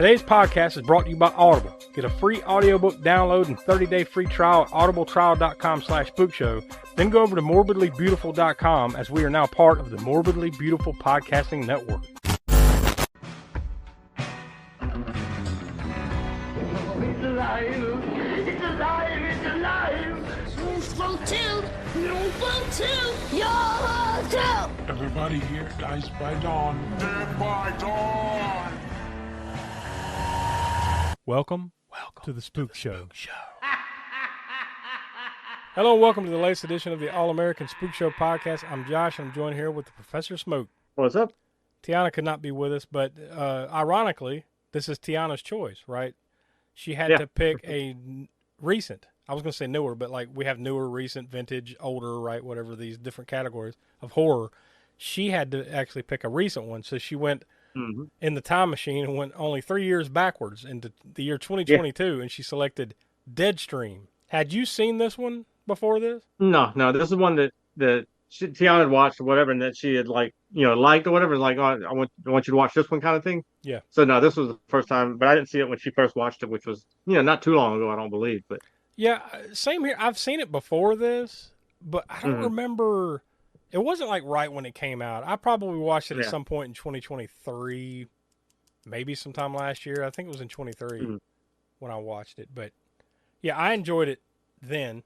Today's podcast is brought to you by Audible. Get a free audiobook download and 30-day free trial at audibletrial.com/spookshow. Then go over to morbidlybeautiful.com as we are now part of the Morbidly Beautiful Podcasting Network. It's alive! It's alive! It's alive! You float too! You float too! You're too! Everybody here dies by dawn. Dead by dawn! Welcome to the Spookshow. Hello, welcome to the latest edition of the All-American Spookshow podcast. I'm Josh, and I'm joined here with the Professor Smoke. What's up? Tiana could not be with us, but ironically, this is Tiana's choice, right? She had to pick a recent, I was going to say newer, but like we have newer, recent, vintage, older, right? Whatever these different categories of horror. She had to actually pick a recent one, so she went in the time machine and went only 3 years backwards into the year 2022, and she selected Deadstream. Had you seen this one before this? No, this is one that Tiana had watched or whatever, and that she had liked or whatever. Like, oh, I want you to watch this one, kind of thing. Yeah. So no, this was the first time, but I didn't see it when she first watched it, which was not too long ago, I don't believe. But yeah, same here. I've seen it before this, but I don't remember. It wasn't like right when it came out. I probably watched it at some point in 2023, maybe sometime last year. I think it was in 23 when I watched it. But yeah, I enjoyed it then.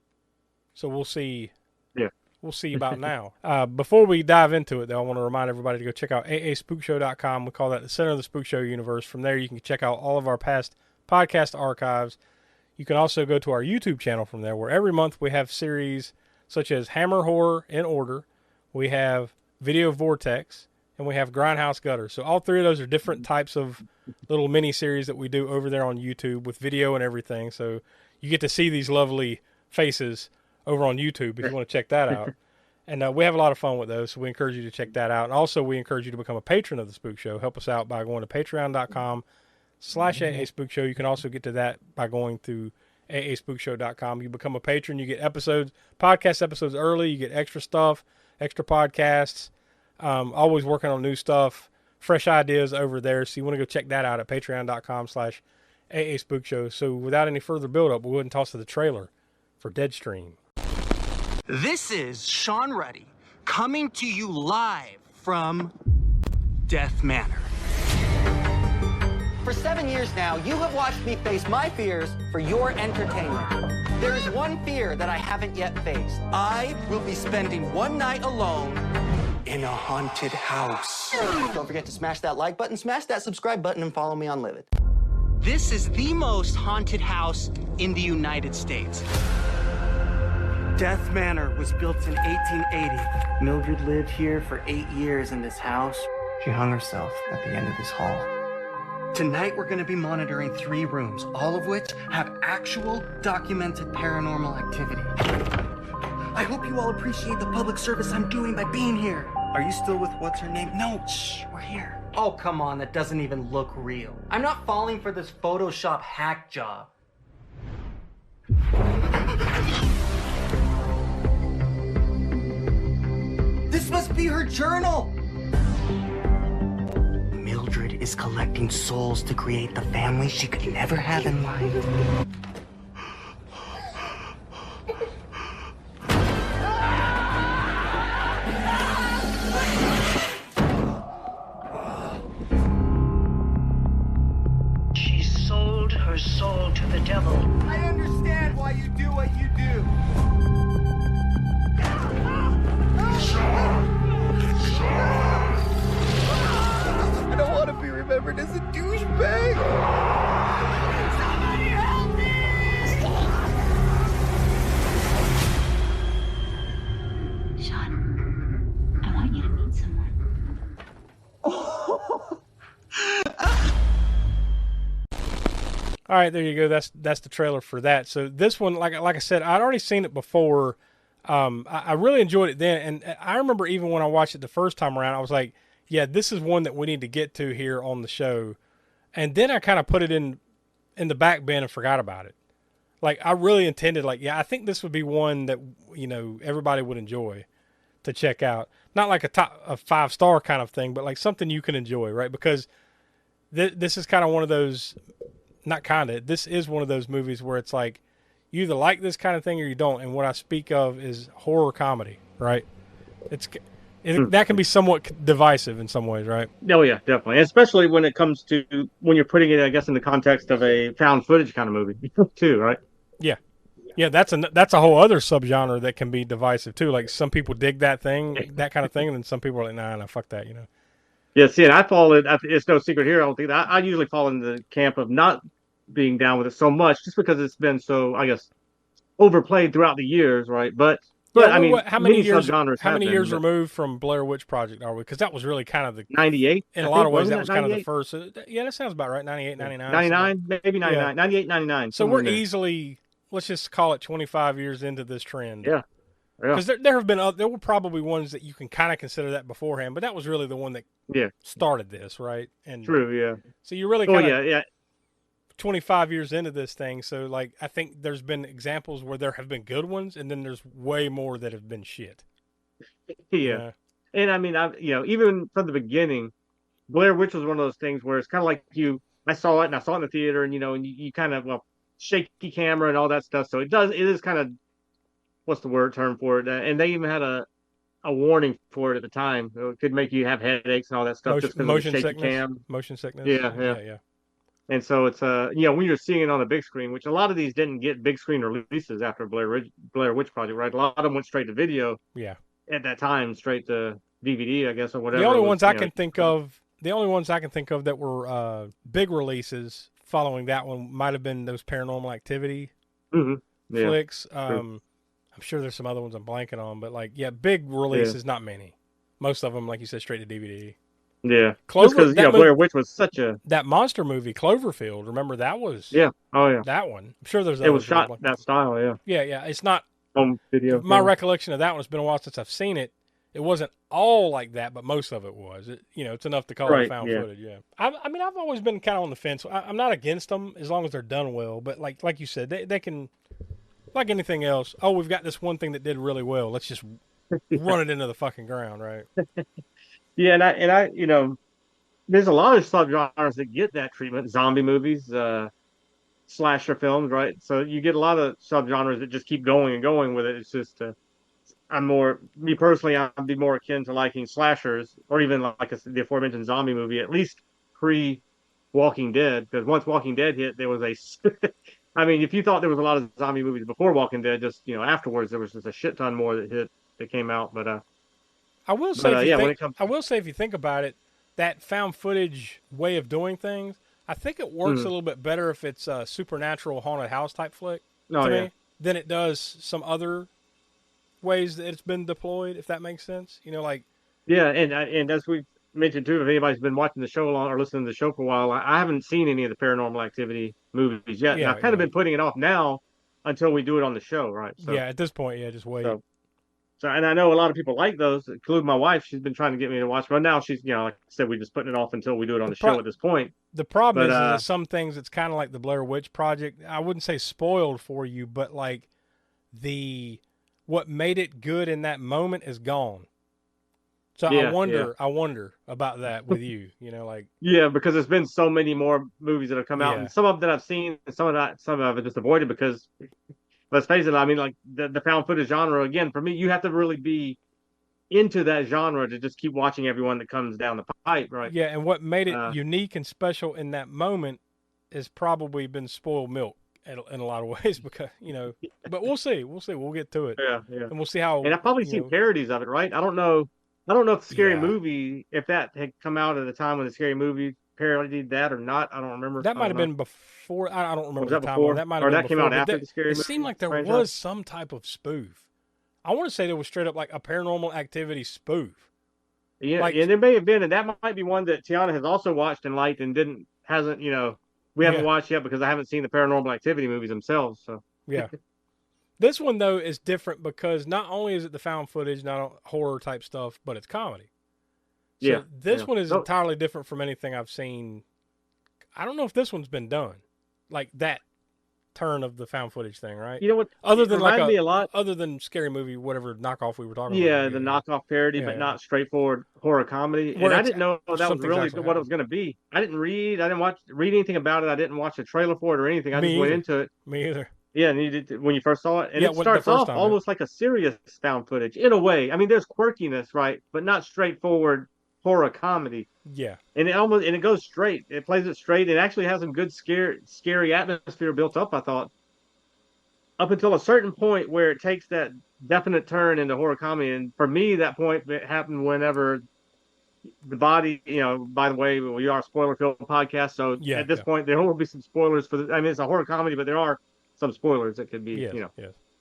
So we'll see. Yeah, we'll see about now. Before we dive into it, though, I want to remind everybody to go check out aaspookshow.com. We call that the center of the Spook Show universe. From there, you can check out all of our past podcast archives. You can also go to our YouTube channel from there, where every month we have series such as Hammer Horror in Order. We have Video Vortex, and we have Grindhouse Gutter. So all three of those are different types of little mini-series that we do over there on YouTube with video and everything. So you get to see these lovely faces over on YouTube if you want to check that out. And we have a lot of fun with those, so we encourage you to check that out. And also, we encourage you to become a patron of the Spook Show. Help us out by going to patreon.com/AASpookshow. You can also get to that by going to AASpookshow.com. You become a patron, you get podcast episodes early, you get extra stuff, extra podcasts, always working on new stuff, fresh ideas over there. So you want to go check that out at patreon.com/AASpookshow. So without any further build-up, we'll go ahead and toss to the trailer for Deadstream. This is Sean Ruddy coming to you live from Death Manor. For 7 years now, you have watched me face my fears for your entertainment. There is one fear that I haven't yet faced. I will be spending one night alone in a haunted house. Don't forget to smash that like button, smash that subscribe button, and follow me on Livid. This is the most haunted house in the United States. Death Manor was built in 1880. Mildred lived here for 8 years in this house. She hung herself at the end of this hall. Tonight we're going to be monitoring 3 rooms, all of which have actual documented paranormal activity. I hope you all appreciate the public service I'm doing by being here. Are you still with what's her name? No, shh, we're here. Oh, come on, that doesn't even look real. I'm not falling for this Photoshop hack job. This must be her journal! Mildred is collecting souls to create the family she could never have in life. She sold her soul to the devil. I understand why you do what you do. I don't want to be remembered as a douchebag. Somebody help me! Sean, I want you to meet someone. All right, there you go. That's the trailer for that. So this one, like I said, I'd already seen it before. I really enjoyed it then, and I remember even when I watched it the first time around, I was like, yeah, this is one that we need to get to here on the show. And then I kind of put it in the back bin and forgot about it. Like, I really intended, like, yeah, I think this would be one that, everybody would enjoy to check out. Not like a 5-star kind of thing, but like something you can enjoy, right? Because this is kind of one of those, not kind of, this is one of those movies where it's like, you either like this kind of thing or you don't. And what I speak of is horror comedy, right? That can be somewhat divisive in some ways, right? Oh yeah, definitely. Especially when it comes to when you're putting it, I guess, in the context of a found footage kind of movie too, right? Yeah. Yeah, that's a whole other subgenre that can be divisive too. Like some people dig that kind of thing, and then some people are like, nah, fuck that, Yeah, see, and I fall in. It's no secret here. I don't think that I usually fall in the camp of not being down with it so much, just because it's been so, I guess, overplayed throughout the years, right? But I mean, how many years? subgenres How many years but removed from Blair Witch Project are we? Because that was really kind of the 98. in a lot of ways that was kind of the first. Yeah, that sounds about right. 98, 99. 99, maybe 99, 98, 99. So we're easily, let's just call it 25 years into this trend. Yeah. Because there were probably ones that you can kind of consider that beforehand, but that was really the one that started this, right? And true, yeah. So you really kind of 25 years into this thing. So like, I think there's been examples where there have been good ones, and then there's way more that have been shit. Yeah. And I mean, even from the beginning, Blair Witch was one of those things where it's kind of like I saw it in the theater, and you kind of shaky camera and all that stuff. So it is kind of, what's the term for it? And they even had a warning for it at the time. It could make you have headaches and all that stuff just because of the shaky cam. Motion sickness. Yeah. And so it's when you're seeing it on the big screen, which a lot of these didn't get big screen releases after Blair Witch Project, right? A lot of them went straight to video. Yeah. At that time, straight to DVD, I guess, or whatever. The only ones I can think of that were big releases following that one might have been those Paranormal Activity flicks. I'm sure there's some other ones I'm blanking on, but big releases, not many. Most of them, like you said, straight to DVD. Yeah, just because Blair Witch was such a that monster movie Cloverfield. Remember that was that one. I'm sure there's it was shot that style. Yeah. It's not home video. My recollection of that one, it's been a while since I've seen it. It wasn't all like that, but most of it was. It's enough to call it found footage. Yeah. I mean, I've always been kind of on the fence. I'm not against them as long as they're done well. But like you said, they can, like anything else. Oh, we've got this one thing that did really well. Let's just run it into the fucking ground, right? Yeah, and I there's a lot of subgenres that get that treatment. Zombie movies, slasher films, right? So you get a lot of subgenres that just keep going and going with it. It's just me personally, I'd be more akin to liking slashers, or even like the aforementioned zombie movie, at least pre Walking Dead, because once Walking Dead hit, there was I mean, if you thought there was a lot of zombie movies before Walking Dead, just afterwards there was just a shit ton more that came out. But I will say, if you think about it, that found footage way of doing things, I think it works a little bit better if it's a supernatural haunted house type flick to me than it does some other ways that it's been deployed, if that makes sense. And as we mentioned too, if anybody's been watching the show or listening to the show for a while, I haven't seen any of the Paranormal Activity movies yet. And I've kind of been putting it off now until we do it on the show, right? So, at this point, just wait. So, and I know a lot of people like those, including my wife. She's been trying to get me to watch, but now she's, like I said, we're just putting it off until we do it on the show at this point. The problem is that some things, it's kind of like the Blair Witch Project. I wouldn't say spoiled for you, but like what made it good in that moment is gone. So I wonder about that with you, Yeah, because there's been so many more movies that have come out, and some of them that I've seen, and some of it just avoided because, let's face it, I mean, like the found footage genre, again, for me, you have to really be into that genre to just keep watching everyone that comes down the pipe, right? Yeah, and what made it unique and special in that moment has probably been spoiled milk in a lot of ways, because but we'll see, we'll get to it, and we'll see how. And I've probably seen parodies of it, right? I don't know if the Scary Movie, if that had come out at the time when the Scary Movie parodied that or not. I don't remember. That might have been before. I don't remember the time. That might have been came before, out after the Scary Movie. It seemed like there was some type of spoof. I want to say there was straight up like a Paranormal Activity spoof. Yeah, and there may have been, and that might be one that Tiana has also watched and liked and hasn't. We haven't watched yet because I haven't seen the Paranormal Activity movies themselves. So yeah. This one, though, is different because not only is it the found footage, not horror type stuff, but it's comedy. So this one is entirely different from anything I've seen. I don't know if this one's been done like that turn of the found footage thing, right? You know what? Other It than like reminded me a lot. other than Scary Movie, whatever knockoff we were talking Yeah, about. the knockoff parody, but not straightforward horror comedy. Where And I it's didn't know that was something's really actually what it was going to be. I didn't read anything about it. I didn't watch a trailer for it or anything. I just Me went either. into it. Me either. Yeah, and you did when you first saw it, and Yeah, it when the starts first off time, almost like a serious found footage in a way. I mean, there's quirkiness, right, but not straightforward horror comedy. Yeah. And it goes straight. It plays it straight. It actually has some good scary atmosphere built up, I thought, up until a certain point where it takes that definite turn into horror comedy. And for me, that point happened whenever the body, by the way, we are a spoiler film podcast, so at this point there will be some spoilers for I mean, it's a horror comedy, but there are some spoilers that could be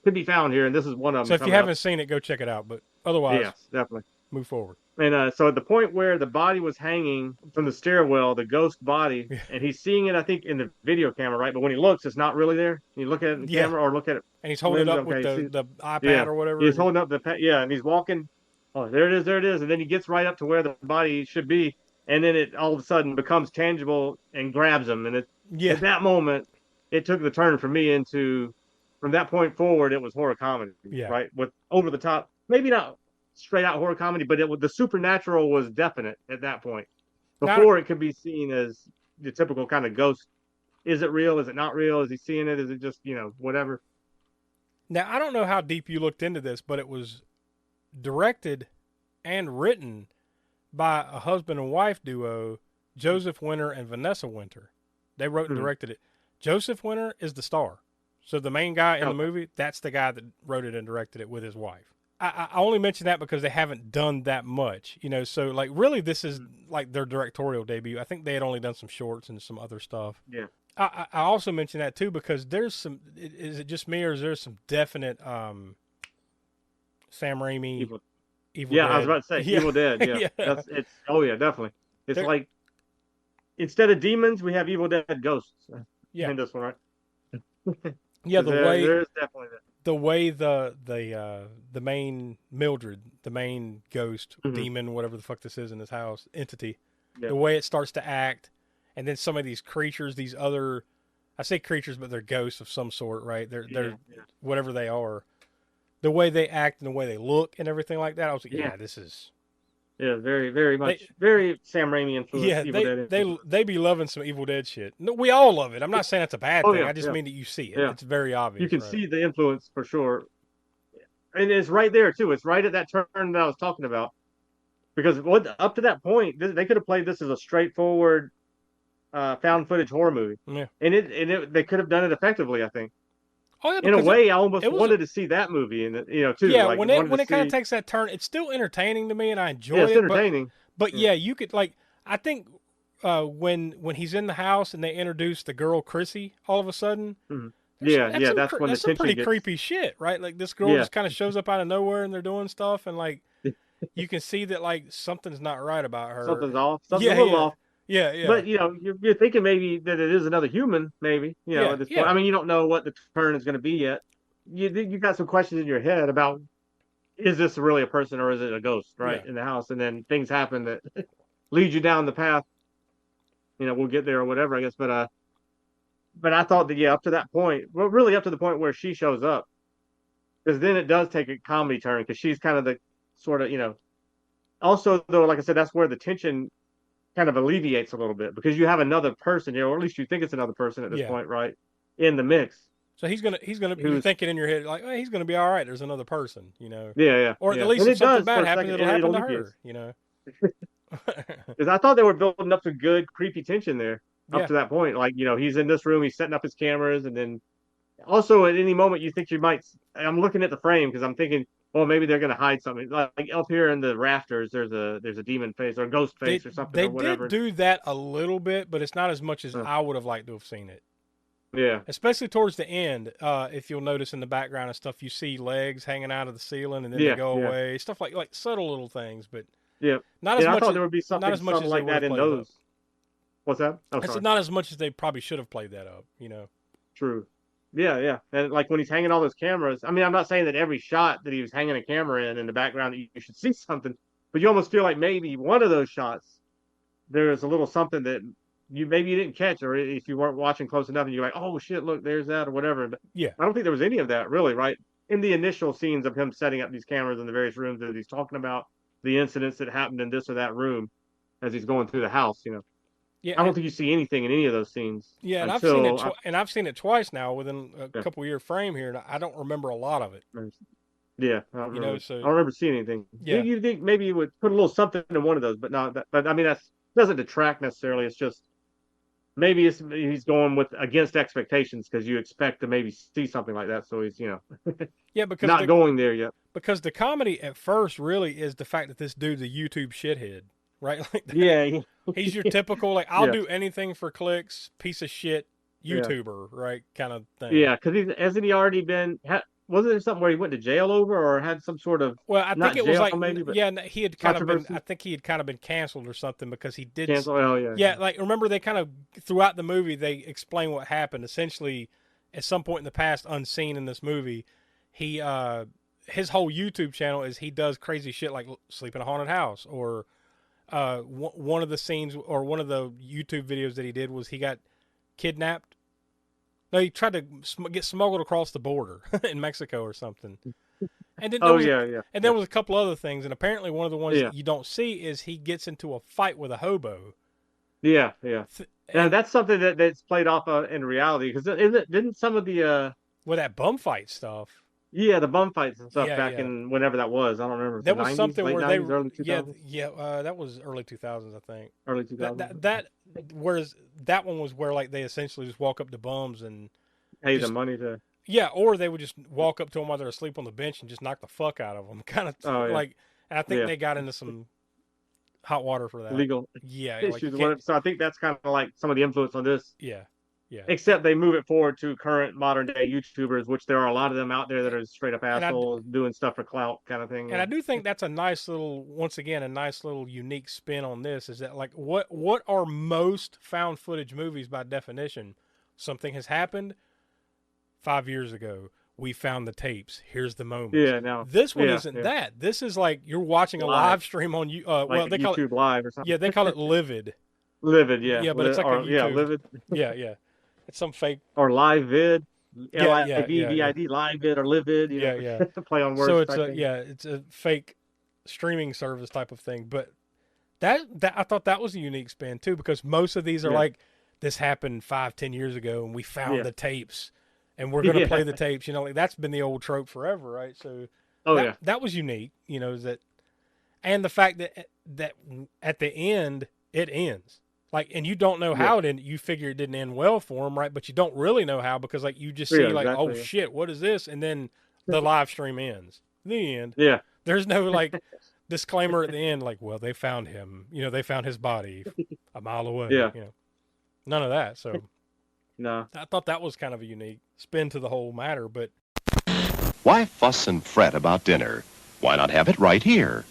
could be found here, and this is one of them. So if you haven't seen it, go check it out, but otherwise, yes, definitely move forward. And so at the point where the body was hanging from the stairwell, the ghost body, and he's seeing it, I think, in the video camera, right? But when he looks, it's not really there. You look at it in the camera or look at it. And he's holding it up with the iPad or whatever. He's holding up and he's walking. Oh, there it is. And then he gets right up to where the body should be. And then it all of a sudden becomes tangible and grabs him. And at that moment, it took the turn for me into, from that point forward, it was horror comedy, right? With over the top, maybe not straight out horror comedy, but the supernatural was definite at that point. Before it could be seen as the typical kind of ghost. Is it real? Is it not real? Is he seeing it? Is it just, whatever? Now, I don't know how deep you looked into this, but it was directed and written by a husband and wife duo, Joseph Winter and Vanessa Winter. They wrote and directed it. Joseph Winter is the star. So the main guy in the movie, that's the guy that wrote it and directed it with his wife. I only mention that because they haven't done that much, so like really this is like their directorial debut. I think they had only done some shorts and some other stuff. Yeah. I also mention that too because there's some, is it just me or is there some definite Sam Raimi Evil Dead? I was about to say Evil Dead. Yeah. Definitely. It's like instead of demons, we have Evil Dead ghosts. Yeah. In this one, right? Yeah, there's definitely that. The way the main Mildred, the main ghost, demon, whatever the fuck this is in this house, entity, the way it starts to act, and then some of these creatures, these other, I say creatures, but they're ghosts of some sort, right? They're whatever they are. The way they act and the way they look and everything like that, I was like, this is... Yeah, very, very much, very Sam Raimi influence. Yeah, they be loving some Evil Dead shit. No, we all love it. I'm not saying that's a bad thing. I just mean that you see it. Yeah. It's very obvious. You can see the influence for sure, and it's right there too. It's right at that turn that I was talking about. Because up to that point, they could have played this as a straightforward found footage horror movie, and they could have done it effectively. I think. Oh, yeah, in a way, I almost wanted to see that movie, and too. Yeah, like, when it kind of takes that turn, it's still entertaining to me, and I enjoy it. It's entertaining, but you could I think when he's in the house and they introduce the girl Chrissy, all of a sudden, that's when the some pretty gets... creepy shit, right? Like this girl just kind of shows up out of nowhere, and they're doing stuff, and like you can see that like something's not right about her. Something's off. Something's a little off. Yeah. But you're thinking maybe that it is another human, maybe. At this point. I mean, you don't know what the turn is going to be yet. You got some questions in your head about, is this really a person or is it a ghost, right, in the house? And then things happen that lead you down the path. We'll get there or whatever, I guess. But I thought that up to that point, well, really up to the point where she shows up, because then it does take a comedy turn because she's kind of the sort of Also, though, like I said, that's where the tension kind of alleviates a little bit because you have another person here, or at least you think it's another person at this point, right, in the mix. So he's gonna you're thinking in your head like, he's gonna be all right. There's another person, Yeah. Or at least if something bad happens, it'll happen to her, Because I thought they were building up some good creepy tension there up to that point. Like he's in this room, he's setting up his cameras, and then also at any moment you think you might. I'm looking at the frame because I'm thinking, well, maybe they're going to hide something. Like up here in the rafters, there's a demon face or a ghost face or something. They or whatever. did do that a little bit, but it's not as much as I would have liked to have seen it. Yeah. Especially towards the end, if you'll notice in the background and stuff, you see legs hanging out of the ceiling and then they go away. Stuff like subtle little things, but not as much. I thought there would be something like that in those. What's that? Oh, I said not as much as they probably should have played that up. True. Yeah. And like when he's hanging all those cameras, I mean, I'm not saying that every shot that he was hanging a camera in the background that you should see something, but you almost feel like maybe one of those shots, there's a little something that maybe you didn't catch, or if you weren't watching close enough, and you're like, oh shit, look, there's that, or whatever. But Yeah. I don't think there was any of that really, right? In the initial scenes of him setting up these cameras in the various rooms, as he's talking about the incidents that happened in this or that room, as he's going through the house, Yeah, I don't think you see anything in any of those scenes. Yeah, and I've seen it twice now within a couple year frame here, and I don't remember a lot of it. Yeah, I don't So I don't remember seeing anything. Yeah, you think maybe you would put a little something in one of those, but no. But I mean, that doesn't detract necessarily. It's just maybe he's going with against expectations because you expect to maybe see something like that. So he's because not going there yet. Because the comedy at first really is the fact that this dude's a YouTube shithead, right? Like yeah, he's your typical like I'll do anything for clicks, piece of shit YouTuber, right? Kind of thing. Yeah, because hasn't he already been? Wasn't there something where he went to jail over, or had some sort of? Well, I think it was like maybe, he had kind of been. I think he had kind of been canceled or something because he did. Canceled? Oh yeah. Yeah, like remember they kind of throughout the movie they explain what happened. Essentially, at some point in the past, unseen in this movie, he his whole YouTube channel is he does crazy shit like sleep in a haunted house, or one of the scenes or one of the YouTube videos that he did was he got kidnapped. No, he tried to get smuggled across the border in Mexico or something. And then and there was a couple other things, and apparently one of the ones that you don't see is he gets into a fight with a hobo. Yeah. And that's something that's played off in reality because didn't some of the that bum fight stuff. Yeah, the bum fights and stuff back in whenever that was. I don't remember. There was 90s, something where 90s, early 2000s? That was early 2000s, I think. Early 2000s. Whereas that one was where like they essentially just walk up to bums and pay them money to. Yeah, or they would just walk up to them while they're asleep on the bench and just knock the fuck out of them, kind of like. And I think they got into some hot water for that. Legal issues. Like so I think that's kind of like some of the influence on this. Yeah. Except they move it forward to current modern day YouTubers, which there are a lot of them out there that are straight up assholes doing stuff for clout kind of thing. And I do think that's a nice little, unique spin on this is that like what are most found footage movies by definition? Something has happened 5 years ago. We found the tapes. Here's the moment. Yeah, now this one isn't that. This is like you're watching a live stream on you. Well, they call YouTube it Live or something. Yeah, they call it Livid. Livid, yeah. Yeah, but it's like a YouTube. Livid. Yeah. It's some fake or live vid. LIVID, live vid or livid. Yeah. Play on words. So it's a fake streaming service type of thing. But that I thought that was a unique spin too, because most of these are like this happened 5-10 years ago and we found the tapes and we're gonna play the tapes. Like that's been the old trope forever, right? So that was unique. That and the fact that at the end it ends. Like, and you don't know how it ended. You figure it didn't end well for him, right? But you don't really know how because, like, you just see, oh, shit, what is this? And then the live stream ends. The end. Yeah. There's no, like, disclaimer at the end, like, well, they found him. They found his body a mile away. Yeah. None of that. So, no. I thought that was kind of a unique spin to the whole matter. But why fuss and fret about dinner? Why not have it right here?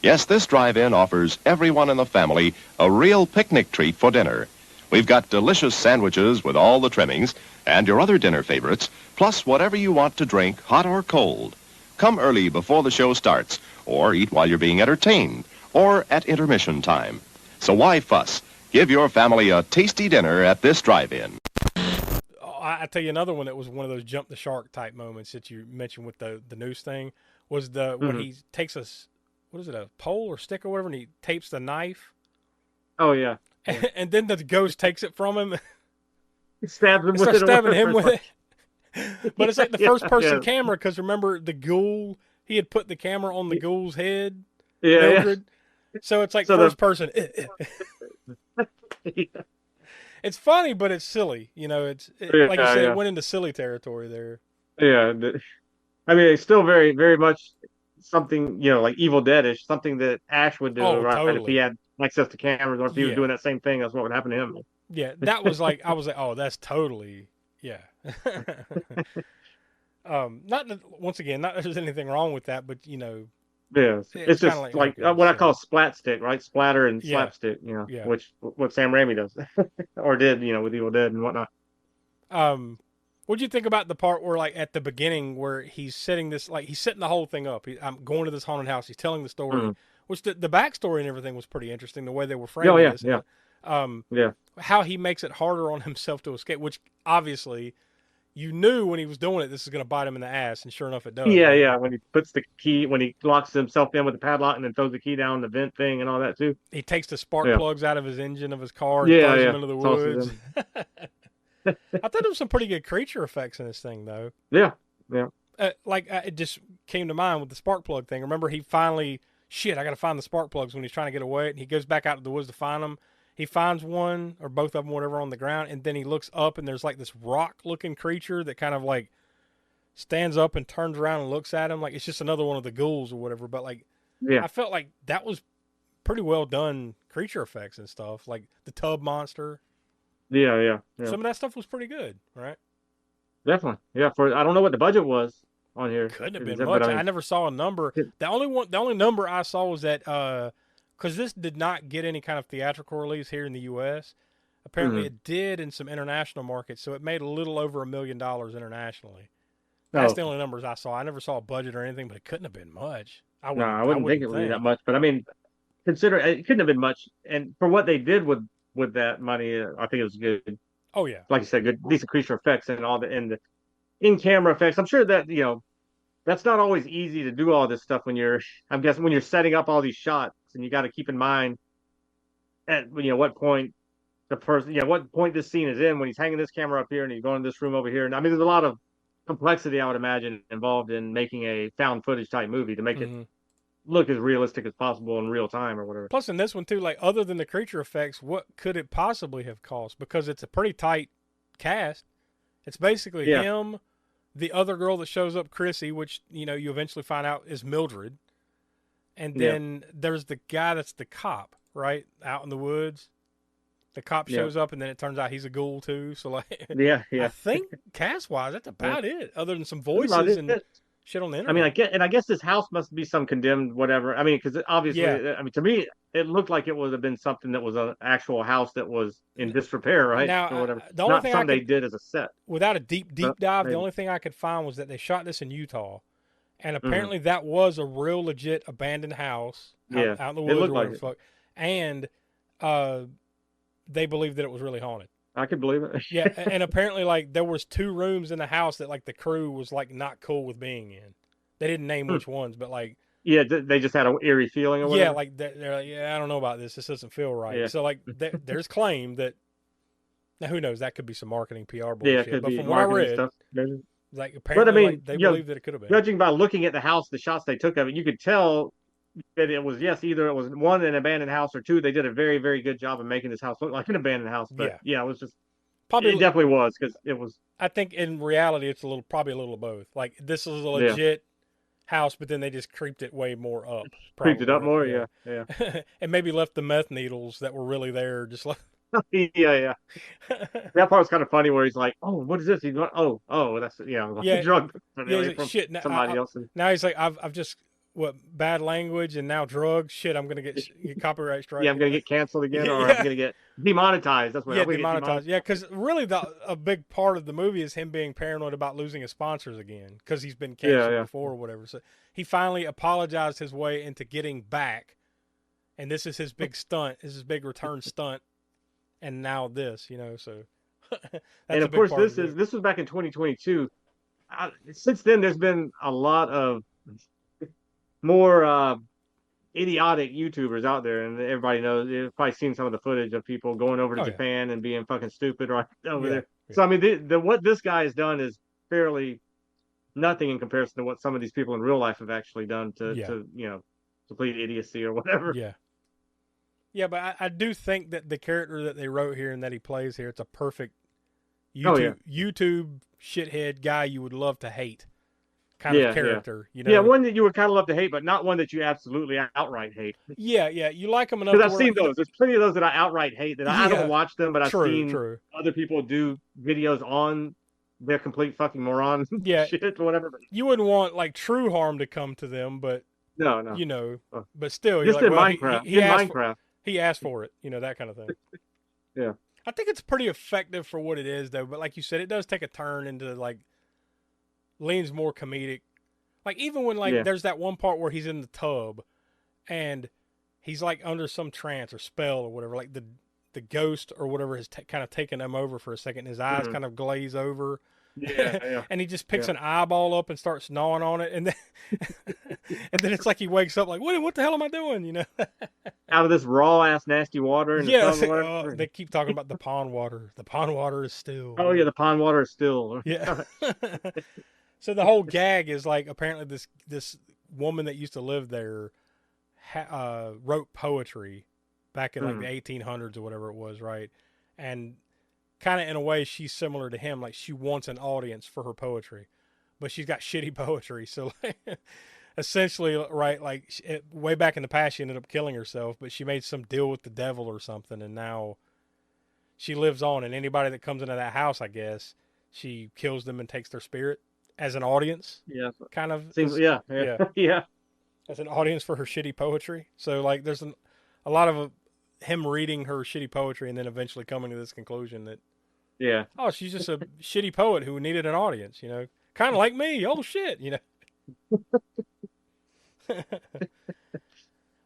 Yes, this drive-in offers everyone in the family a real picnic treat for dinner. We've got delicious sandwiches with all the trimmings and your other dinner favorites, plus whatever you want to drink, hot or cold. Come early before the show starts, or eat while you're being entertained, or at intermission time. So why fuss? Give your family a tasty dinner at this drive-in. I tell you another one that was one of those jump the shark type moments that you mentioned with the noose thing was when he takes us. What is it, a pole or stick or whatever, and he tapes the knife. Oh, yeah. And then the ghost takes it from him. Stabs him with it. Stabbing him with it. But it's like the first-person camera, because remember the ghoul, he had put the camera on the ghoul's head. Yeah. So it's like first person. It's funny, but it's silly. Like you said, it went into silly territory there. Yeah. I mean, it's still very, very much something, like Evil Dead-ish, something that Ash would do, right? Totally. If he had access to cameras, or if he was doing that same thing, that's what would happen to him. Yeah, that was like, I was like, oh, that's totally, not that, once again, not that there's anything wrong with that, but yeah, it's just like what I call splat stick, right? Splatter and slapstick, which what Sam Raimi does, or did, with Evil Dead and whatnot. What'd you think about the part where, like, at the beginning where he's setting this, like, he's setting the whole thing up? I'm going to this haunted house. He's telling the story, which the backstory and everything was pretty interesting, the way they were framing this. Yeah. how he makes it harder on himself to escape, which obviously you knew when he was doing it, this is going to bite him in the ass, and sure enough, it does. Yeah, right? yeah. When he puts the key, when he locks himself in with the padlock and then throws the key down the vent thing and all that too. He takes the spark plugs out of his engine of his car and Yeah, throws yeah. them into the Tosses woods. I thought there was some pretty good creature effects in this thing, though. Yeah, yeah. It just came to mind with the spark plug thing. Remember, he finally, I got to find the spark plugs when he's trying to get away. And he goes back out to the woods to find them. He finds one or both of them, whatever, on the ground. And then he looks up and there's like this rock-looking creature that kind of like stands up and turns around and looks at him. Like it's just another one of the ghouls or whatever. But like, yeah. I felt like that was pretty well done creature effects and stuff. Like the tub monster. Yeah. Some of that stuff was pretty good, right? Definitely. Yeah. I don't know what the budget was on here. Couldn't have been much. I never saw a number. The only number I saw was that because this did not get any kind of theatrical release here in the U.S. Apparently, it did in some international markets, so it made a little over $1 million internationally. That's the only numbers I saw. I never saw a budget or anything, but it couldn't have been much. I wouldn't think it would be that much. But I mean, consider it couldn't have been much, and for what they did with that money, I think it was good. Oh yeah, like you said, good, decent creature effects and all the in-camera effects. I'm sure that that's not always easy to do all this stuff I'm guessing when you're setting up all these shots, and you got to keep in mind at what point what point this scene is in when he's hanging this camera up here and he's going to this room over here. And I mean, there's a lot of complexity I would imagine involved in making a found footage type movie to make it look as realistic as possible in real time or whatever. Plus in this one too, like other than the creature effects, what could it possibly have cost? Because it's a pretty tight cast. It's basically him, the other girl that shows up, Chrissy, which you eventually find out is Mildred, and then there's the guy that's the cop, right, out in the woods. The cop shows up, and then it turns out he's a ghoul too. So like, I think cast wise, that's about it. Other than some voices and shit on the internet. I mean, I guess this house must be some condemned whatever. I mean, because obviously, I mean, to me, it looked like it would have been something that was an actual house that was in disrepair, right? Now, or whatever. The only Not thing something they did as a set. Without a deep dive, the only thing I could find was that they shot this in Utah, and apparently that was a real legit abandoned house out in the woods. It looked like it. And they believed that it was really haunted. I could believe it. Yeah, and apparently, like, there was 2 rooms in the house that, like, the crew was, like, not cool with being in. They didn't name which ones, but, like... Yeah, they just had an eerie feeling or whatever? Yeah, like, they're like, I don't know about this. This doesn't feel right. Yeah. So, like, there's claim that... Now, who knows? That could be some marketing PR bullshit. Yeah, but from what I read, stuff, like, apparently, they believe that it could have been. Judging by looking at the house, the shots they took of it, you could tell... that it was either it was 1 an abandoned house or 2 they did a very, very good job of making this house look like an abandoned house. But it was just it definitely was because it was. I think in reality it's probably a little of both. Like this is a legit house, but then they just creeped it way more up. Probably. Creeped it up more, yeah. And maybe left the meth needles that were really there just like. yeah. That part was kind of funny where he's like, "Oh, what is this?" He's going, "Oh, that's drug from shit. Somebody else." Now he's like, "I've just." Bad language and now drugs. Shit, I'm gonna get copyright strike. Yeah, I'm gonna get canceled again, or I'm gonna get demonetized. That's what. Yeah, demonetized. Yeah, because really, a big part of the movie is him being paranoid about losing his sponsors again because he's been canceled before or whatever. So he finally apologized his way into getting back, and this is his big stunt. This is his big return stunt, and now this, So. And of course, this was back in 2022. Since then, there's been a lot of more idiotic YouTubers out there, and everybody knows. You've probably seen some of the footage of people going over to Japan and being fucking stupid right over there. Yeah. So I mean, what this guy has done is fairly nothing in comparison to what some of these people in real life have actually done to complete idiocy or whatever. Yeah, but I do think that the character that they wrote here and that he plays here, it's a perfect YouTube shithead guy you would love to hate. Kind of character, one that you would kind of love to hate, but not one that you absolutely outright hate. Yeah, you like them enough. Because I've seen those. There's plenty of those that I outright hate that I don't watch them, but I've seen other people do videos on their complete fucking moron shit or whatever. You wouldn't want like true harm to come to them, but no, but still, just in Minecraft. He asked for it, that kind of thing. Yeah, I think it's pretty effective for what it is, though. But like you said, it does take a turn into like. Leans more comedic. Like even when there's that one part where he's in the tub and he's like under some trance or spell or whatever. Like the the ghost or whatever has kind of taken him over for a second. His eyes kind of glaze over. Yeah. And he just picks an eyeball up and starts gnawing on it, and then and then it's like he wakes up like, what the hell am I doing? You know, out of this raw ass nasty water. They keep talking about the pond water. The pond water is still. Oh yeah, the pond water is still. Yeah. So the whole gag is like apparently this woman that used to live there wrote poetry back in like the 1800s or whatever it was, right? And kind of in a way she's similar to him, like she wants an audience for her poetry, but she's got shitty poetry. So like, essentially, right, like way back in the past she ended up killing herself, but she made some deal with the devil or something, and now she lives on, and anybody that comes into that house, I guess, she kills them and takes their spirit as an audience. Yeah. Kind of. Seems, yeah. As an audience for her shitty poetry. So like there's a lot of him reading her shitty poetry and then eventually coming to this conclusion that she's just a shitty poet who needed an audience, you know, kind of like me. Oh shit, you know.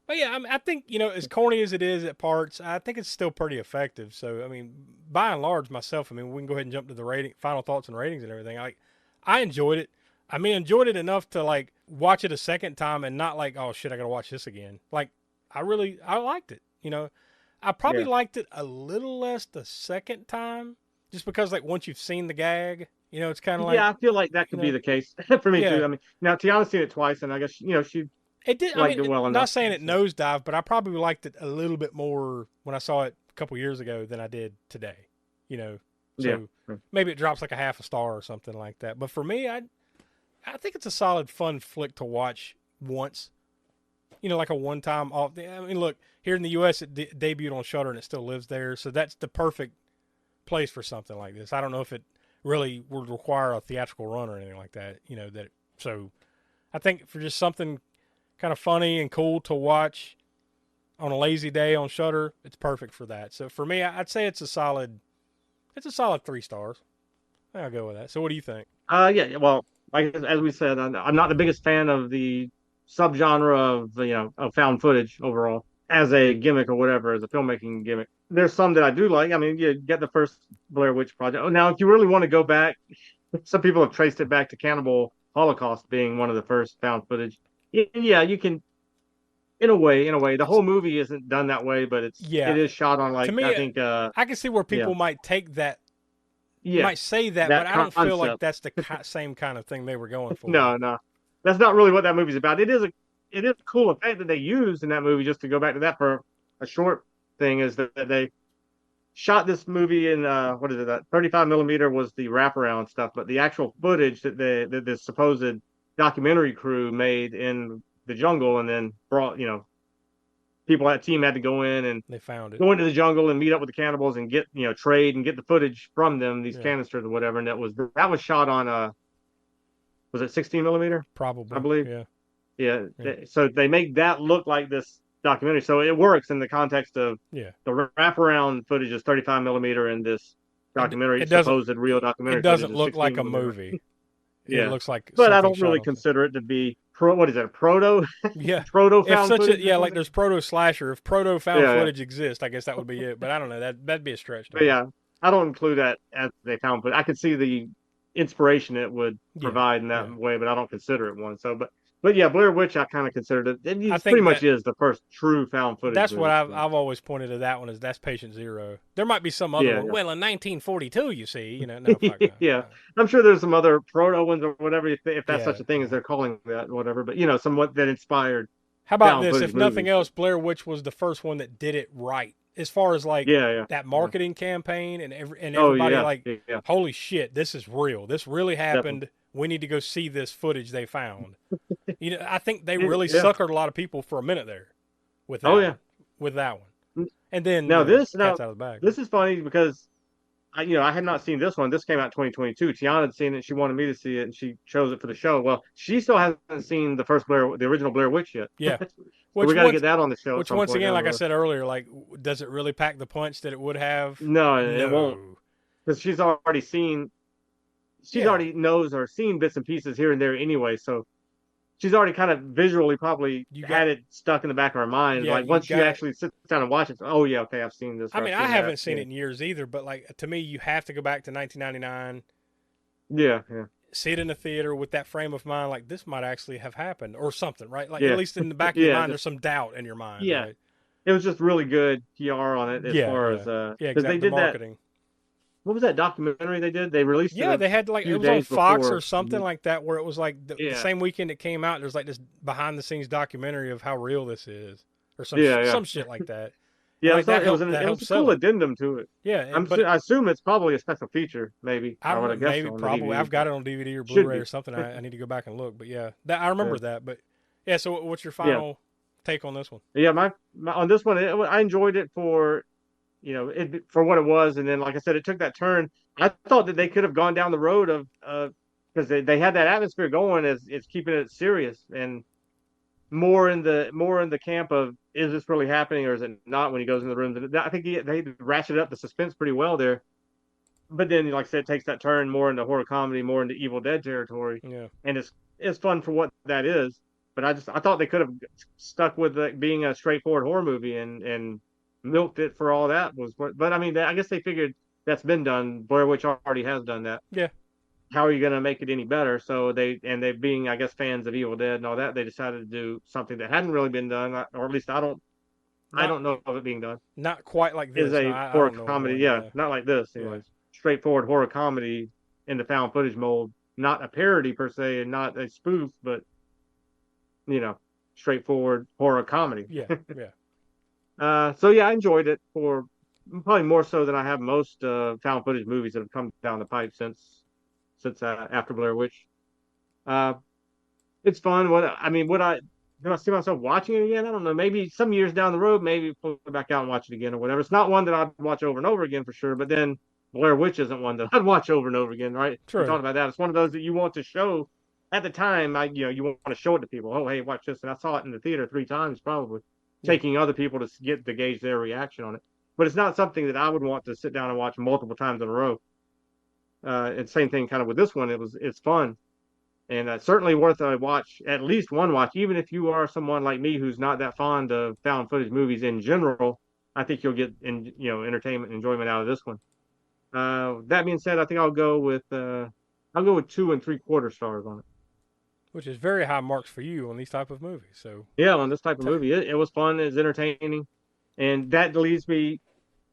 But yeah, I think, you know, as corny as it is at parts, I think it's still pretty effective. So I mean, by and large, myself, I mean, we can go ahead and jump to the final thoughts and ratings and everything. I enjoyed it. I mean, enjoyed it enough to like watch it a second time and not like, oh shit, I gotta watch this again. Like, I liked it. You know, I probably liked it a little less the second time, just because like once you've seen the gag, you know, it's kind of like. Yeah, I feel like that could be the case for me too. I mean, now Tiana's seen it twice, and I guess she. It did. Liked it well enough. Not saying it nosedive, but I probably liked it a little bit more when I saw it a couple years ago than I did today. You know, so maybe it drops like a half a star or something like that. But for me, I think it's a solid, fun flick to watch once. You know, like a one-time off. I mean, look, here in the U.S., it debuted on Shudder and it still lives there, so that's the perfect place for something like this. I don't know if it really would require a theatrical run or anything like that. You know, so I think for just something kind of funny and cool to watch on a lazy day on Shudder, it's perfect for that. So for me, I'd say it's a solid 3 stars. I'll go with that. So what do you think? Yeah, well, like as we said, I'm not the biggest fan of the subgenre of found footage overall as a gimmick or whatever, as a filmmaking gimmick. There's some that I do like. I mean, you get the first Blair Witch Project. Now, if you really want to go back, some people have traced it back to Cannibal Holocaust being one of the first found footage. Yeah, you can, in a way. The whole movie isn't done that way, but it is shot on like, to me, I think. I can see where people might take that. Might say that, but I don't feel like that's the same kind of thing they were going for. No, that's not really what that movie's about. It is a cool effect that they used in that movie. Just to go back to that for a short thing, is that they shot this movie in what is it? That 35 millimeter was the wraparound stuff, but the actual footage that the supposed documentary crew made in the jungle, and then brought, people, that team had to go in and they found it, go into the jungle and meet up with the cannibals and get, trade and get the footage from them, these canisters or whatever. And that was shot on was it 16 millimeter? Probably, I believe. Yeah. So they make that look like this documentary. So it works in the context of the wraparound footage is 35 millimeter in this documentary, supposed real documentary. It doesn't look like a movie. It looks like, but I don't really consider it to be what is it? Proto? Yeah, proto found footage. Like there's proto slasher. If proto found footage exists, I guess that would be it. But I don't know. That'd be a stretch. But yeah, I don't include that as they found footage. I could see the inspiration it would provide in that way, but I don't consider it one. So, but yeah, Blair Witch, I kind of considered it. It pretty much is the first true found footage. That's what I've always pointed to that one as that's Patient Zero. There might be some other one. Well, in 1942, you see, no, fuck no. Yeah, I'm sure there's some other proto ones or whatever, if that's such a thing as they're calling that, whatever. But somewhat that inspired. How about this? If nothing else, Blair Witch was the first one that did it right, as far as like that marketing campaign and everybody holy shit, this is real. This really happened. Definitely. We need to go see this footage they found. I think they really suckered a lot of people for a minute there with that. With that one. And then cat's out of the bag. This is funny because I had not seen this one. This came out in 2022. Tiana had seen it. She wanted me to see it, and she chose it for the show. Well, she still hasn't seen the original Blair Witch yet. Yeah. So we got to get that on the show. Which, once again, like I said earlier, like, does it really pack the punch that it would have? No, it won't. Because she's already seen. She's already knows or seen bits and pieces here and there anyway, so she's already kind of visually probably had it stuck in the back of her mind. Yeah, like once she actually sits down and watches, oh yeah, okay, I've seen this. I mean, I haven't seen it in years either, but like to me, you have to go back to 1999. Yeah, yeah. See it in the theater with that frame of mind, like this might actually have happened or something, right? Like Yeah. at least in the back of your mind, just, there's some doubt in your mind. Yeah, right? It was just really good PR on it as far as because they did marketing. That. What was that documentary they did? They released it. They had like it was on Fox or something like that, where it was like the same weekend it came out. There's like this behind the scenes documentary of how real this is, or some shit like that. Yeah, like it was a cool addendum to it. Yeah, I assume it's probably a special feature, maybe. I don't know, maybe probably. I've got it on DVD or Blu-ray or something. I need to go back and look, but yeah, I remember that. But yeah, so what's your final take on this one? Yeah, my on this one, I enjoyed it for, for what it was, and then like I said, it took that turn. I thought that they could have gone down the road of because they had that atmosphere going as it's keeping it serious and more in the camp of is this really happening or is it not when he goes in the rooms. And I think they ratcheted up the suspense pretty well there. But then, like I said, it takes that turn more into horror comedy, more into Evil Dead territory. Yeah, and it's fun for what that is. But I thought they could have stuck with being a straightforward horror movie and milked it for all that was. But I mean, I guess they figured that's been done. Blair Witch already has done that. Yeah. How are you going to make it any better? So they being, I guess, fans of Evil Dead and all that, they decided to do something that hadn't really been done, or at least I don't know of it being done. Not quite like this. Is a horror comedy, not like this. Anyways, straightforward horror comedy in the found footage mold, not a parody per se, and not a spoof, but straightforward horror comedy. Yeah, So yeah, I enjoyed it for probably more so than I have most found footage movies that have come down the pipe since after Blair Witch. It's fun. Do I see myself watching it again? I don't know. Maybe some years down the road, maybe pull it back out and watch it again or whatever. It's not one that I'd watch over and over again for sure. But then Blair Witch isn't one that I'd watch over and over again, right? True. We talked about that. It's one of those that you want to show at the time. You want to show it to people. Oh, hey, watch this. And I saw it in the theater 3 times probably, taking other people to gauge their reaction on it. But it's not something that I would want to sit down and watch multiple times in a row. And same thing kind of with this one. It's fun. And certainly worth a watch, at least one watch, even if you are someone like me who's not that fond of found footage movies in general. I think you'll get entertainment and enjoyment out of this one. That being said, I think I'll go with 2 3/4 stars on it, which is very high marks for you on these type of movies. So yeah, on this type of movie, it was fun, it's entertaining, and that leaves me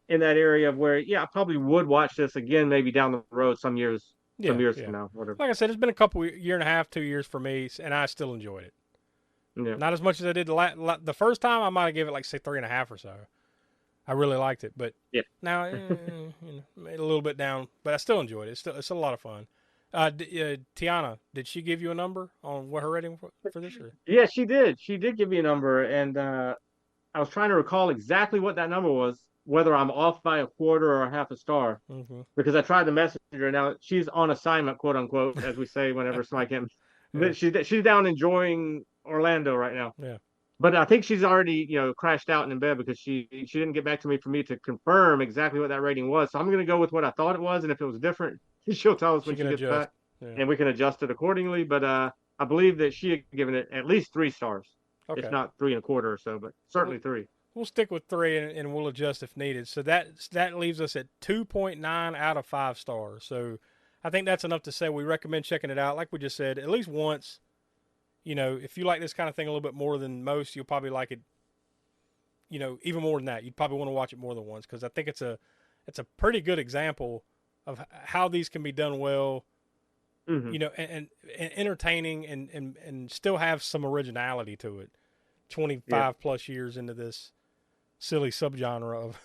in that area of where I probably would watch this again, maybe down the road some years. Some years from now, whatever. Like I said, it's been a couple year and a half, 2 years for me, and I still enjoyed it. Yeah. Not as much as I did the first time. I might have given it like say 3.5 or so. I really liked it, but now made a little bit down, but I still enjoyed it. It's a lot of fun. Tiana, did she give you a number on what her rating for this year? Yeah, she did. She did give me a number, and I was trying to recall exactly what that number was. Whether I'm off by 1/4 or a 1/2 star, because I tried to message her. Now she's on assignment, quote unquote, as we say whenever somebody can. But she's down enjoying Orlando right now. Yeah. But I think she's already crashed out and in bed because she didn't get back to me for me to confirm exactly what that rating was. So I'm going to go with what I thought it was, and if it was different, she'll tell us when she gets back, and we can adjust it accordingly. But I believe that she had given it at least 3 stars, if not 3 1/4 or so, but certainly 3. We'll stick with 3 and we'll adjust if needed. So that leaves us at 2.9 out of 5 stars. So I think that's enough to say we recommend checking it out. Like we just said, at least once. If you like this kind of thing a little bit more than most, you'll probably like it. Even more than that, you'd probably want to watch it more than once because I think it's a pretty good example of how these can be done well. And entertaining and still have some originality to it. 25 plus years into this silly subgenre of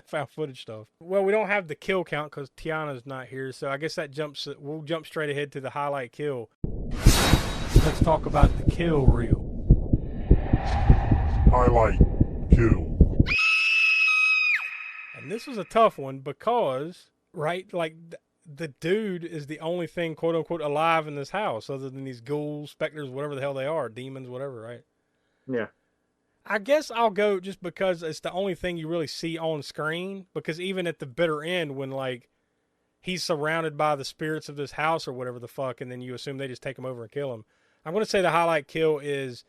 found footage stuff. Well, we don't have the kill count because Tiana's not here, so I guess we'll jump straight ahead to the highlight kill. Let's talk about the kill reel. Highlight kill. And this was a tough one because, right, like the dude is the only thing, quote unquote, alive in this house other than these ghouls, specters, whatever the hell they are, demons, whatever, right? Yeah. I guess I'll go just because it's the only thing you really see on screen. Because even at the bitter end, when like he's surrounded by the spirits of this house or whatever the fuck, and then you assume they just take him over and kill him. I'm going to say the highlight kill is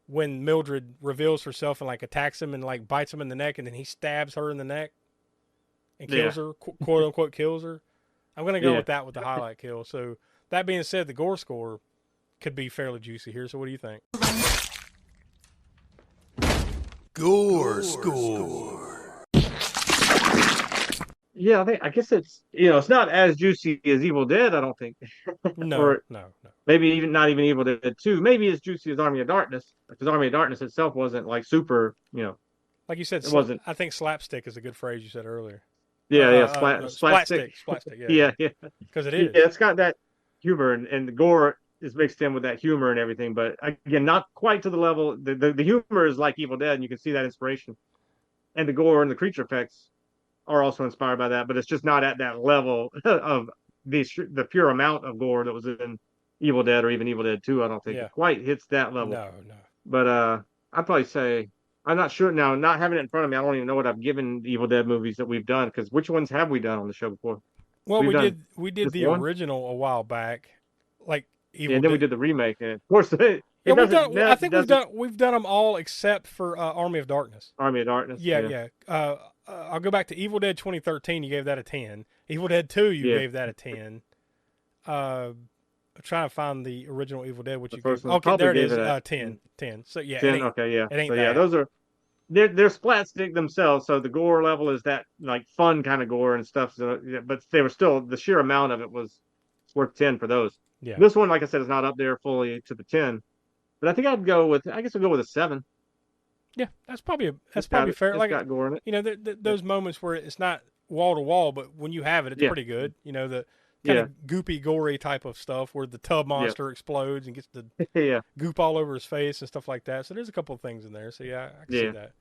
when Mildred reveals herself and like attacks him and like bites him in the neck, and then he stabs her in the neck and kills her, quote unquote kills her. I'm going to go with that with the highlight kill. So that being said, the gore score could be fairly juicy here. So what do you think? Gore score. Yeah, I guess it's it's not as juicy as Evil Dead. I don't think. No. Maybe even not even Evil Dead 2. Maybe as juicy as Army of Darkness, because Army of Darkness itself wasn't like super. Like you said, it wasn't. I think slapstick is a good phrase you said earlier. Splat stick. Yeah. Because it is. Yeah, it's got that humor, and the gore is mixed in with that humor and everything. But again, not quite to the level. The humor is like Evil Dead, and you can see that inspiration, and the gore and the creature effects are also inspired by that. But it's just not at that level of the pure amount of gore that was in Evil Dead or even Evil Dead 2. I don't think it quite hits that level. No. But I'd probably say, I'm not sure now. Not having it in front of me, I don't even know what I've given the Evil Dead movies that we've done, because which ones have we done on the show before? Well, we did the original a while back, like Evil and then Dead. we did the remake, and of course, I think we've done them all except for Army of Darkness. Army of Darkness. Yeah. I'll go back to Evil Dead 2013. You gave that a 10. Evil Dead 2, you gave that a 10. I'm trying to find the original Evil Dead, which you gave. Okay, there it is. 10. 10. So yeah. 10. Okay, yeah. It ain't so, that. yeah, those are. They're splat stick themselves, so the gore level is that like fun kind of gore and stuff. So, but they were still, the sheer amount of it was worth 10 for those. Yeah. This one, like I said, is not up there fully to the 10, but I think I guess I'll go with a 7. Yeah, that's probably fair. It's like got gore in it. Those moments where it's not wall to wall, but when you have it, it's pretty good. The kind of goopy, gory type of stuff where the tub monster explodes and gets the goop all over his face and stuff like that. So there's a couple of things in there. So I can see that.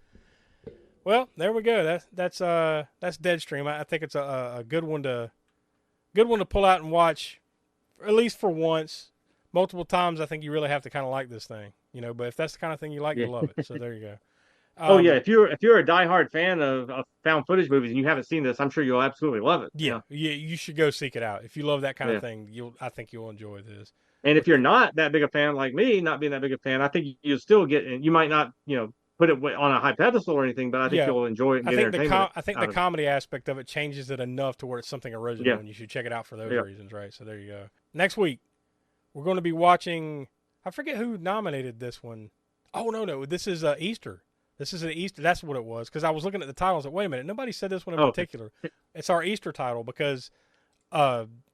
Well, there we go. That's Deadstream. I think it's a good one to pull out and watch, at least for once. Multiple times, I think you really have to kind of like this thing, But if that's the kind of thing you like, you'll love it. So there you go. If you're a diehard fan of found footage movies and you haven't seen this, I'm sure you'll absolutely love it. Yeah, you should go seek it out. If you love that kind of thing, I think you'll enjoy this. And if you're not that big a fan like me, not being that big a fan, I think you'll still get. You might not, put it on a high pedestal or anything, but I think you'll enjoy it. And I think the comedy aspect of it changes it enough to where it's something original, and you should check it out for those reasons, right? So there you go. Next week, we're going to be watching. I forget who nominated this one. Oh no, this is Easter. This is an Easter. That's what it was, because I was looking at the title. I was like, wait a minute, nobody said this one in particular. It's our Easter title because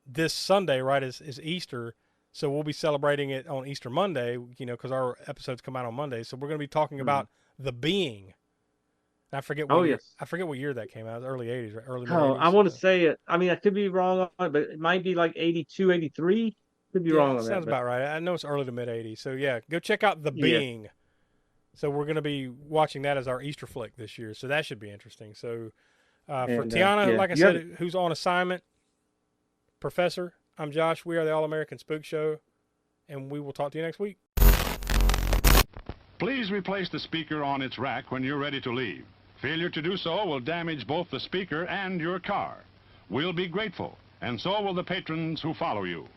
this Sunday, right, is Easter. So we'll be celebrating it on Easter Monday, because our episodes come out on Monday. So we're going to be talking about The Being. And I forget what I forget what year that came out. It was early 80s, right? Early 80s. I want to say it. I mean, I could be wrong on it, but it might be like 82, 83. Could be wrong on that. Sounds about right. I know it's early to mid 80s. So yeah, go check out The Being. So we're going to be watching that as our Easter flick this year. So that should be interesting. So for Tiana, like I said, who's on assignment, Professor, I'm Josh. We are the All-American Spook Show, and we will talk to you next week. Please replace the speaker on its rack when you're ready to leave. Failure to do so will damage both the speaker and your car. We'll be grateful, and so will the patrons who follow you.